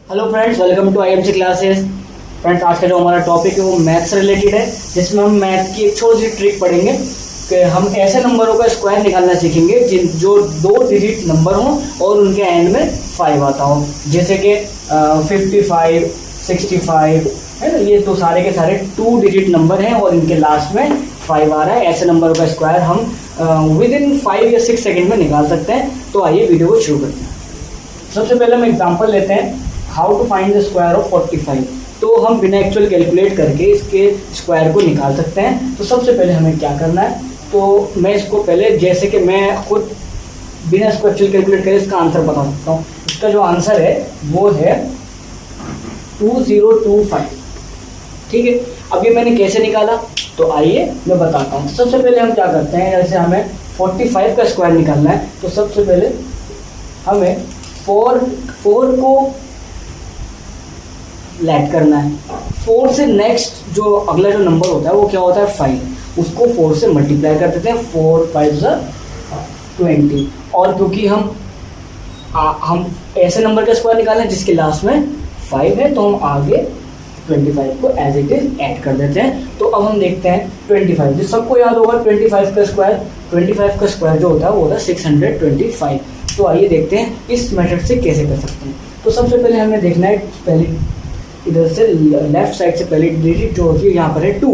Hello friends, welcome to IMC classes. Friends, आज का जो हमारा टॉपिक है वो मैथ से रिलेटेड है, जिसमें हम मैथ की एक छोटी सी ट्रिक पढ़ेंगे कि हम ऐसे नंबरों का स्क्वायर निकालना सीखेंगे जो 2 डिजिट नंबर हों और उनके एंड में 5 आता हो। जैसे कि 55, 65 है ना, ये तो सारे के सारे 2 डिजिट नंबर हैं और इनके लास्ट में 5 आ रहा है। ऐसे नंबरों का स्क्वायर हम विद इन 5 या 6 सेकेंड में निकाल सकते हैं। तो आइए वीडियो को शुरू करते हैं। सबसे पहले हम एग्जांपल लेते हैं, how to find the square of 45। तो हम बिना एक्चुअल कैलकुलेट करके इसके स्क्वायर को निकाल सकते हैं। तो सबसे पहले हमें क्या करना है, तो मैं इसको पहले, जैसे कि मैं खुद बिना इसको एक्चुअल कैलकुलेट करे इसका आंसर बता सकता हूँ। इसका जो आंसर है वो है 2025। ठीक है, अब ये मैंने कैसे निकाला तो आइए मैं बताता हूँ। सबसे पहले हम क्या करते हैं, जैसे हमें 45 का स्क्वायर निकालना है तो सबसे पहले हमें 4 को लैट करना है। 4 से नेक्स्ट जो अगला जो नंबर होता है वो क्या होता है, 5। उसको 4 से मल्टीप्लाई कर देते हैं, 4 5 20। और क्योंकि हम ऐसे नंबर का स्क्वायर निकालें हैं जिसके लास्ट में 5 है, तो हम आगे 25 को एज इट इज ऐड कर देते हैं। तो अब हम देखते हैं 25, जो सबको याद होगा 25 का स्क्वायर। 25 का स्क्वायर जो होता है वो होता है 625। तो आइए देखते हैं इस मेथड से कैसे कर सकते हैं। तो सबसे पहले हमें देखना है, पहले इधर से लेफ्ट साइड से पहले डिजिट जो होती है यहाँ पर है 2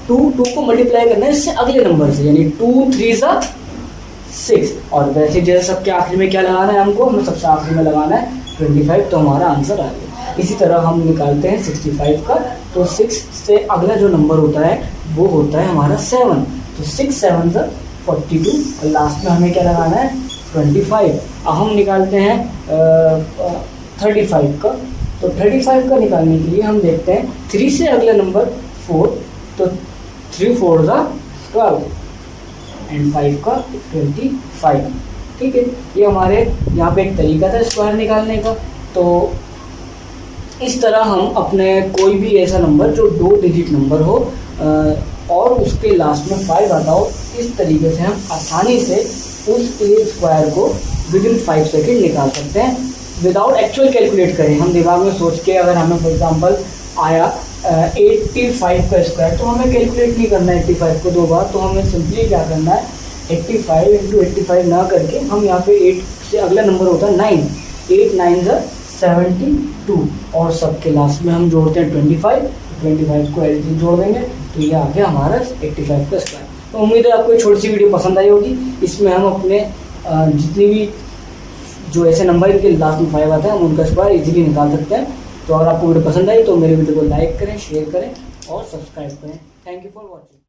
को मल्टीप्लाई करना है इससे अगले नंबर से, यानी 2 3 6। और वैसे जैसे सबके आखिरी में क्या लगाना है, हमें सबसे आखिरी में लगाना है 25। तो हमारा आंसर आ गया। इसी तरह हम निकालते हैं 65 का। तो 6 से अगला जो नंबर होता है वो होता है हमारा 7। तो 6 7 42 और लास्ट में हमें क्या लगाना है 25। अब हम निकालते हैं 35 का। तो 35 का निकालने के लिए हम देखते हैं 3 से अगला नंबर 4। तो 3 4 12 एंड 5 का 25। ठीक है, ये हमारे यहाँ पे एक तरीका था स्क्वायर निकालने का। तो इस तरह हम अपने कोई भी ऐसा नंबर जो 2 डिजिट नंबर हो और उसके लास्ट में 5 आता हो, इस तरीके से हम आसानी से उस स्क्वायर को विद इन 5 सेकेंड निकाल सकते हैं विदाउट एक्चुअल कैलकुलेट करें। हम दिमाग में सोच के, अगर हमें फॉर एग्जांपल आया 85 का स्क्वायर, तो हमें कैलकुलेट नहीं करना है 85 को 2 बार। तो हमें सिंपली क्या करना है, 85 × 85 ना करके हम यहाँ पे 8 से अगला नंबर होता है 9, 8 9 72 और सबके लास्ट में हम जोड़ते हैं 25 को एल जोड़ देंगे। तो ये आ गया हमारा 85 का स्क्वायर। तो उम्मीद है आपको छोटी सी वीडियो पसंद आई होगी। इसमें हम अपने जितनी भी जो ऐसे नंबर इनके लास्ट में 5 आता है हम उनका स्क्वायर इजीली निकाल सकते हैं। तो अगर आपको वीडियो पसंद आई तो मेरे वीडियो को लाइक करें, शेयर करें और सब्सक्राइब करें। Thank you for watching.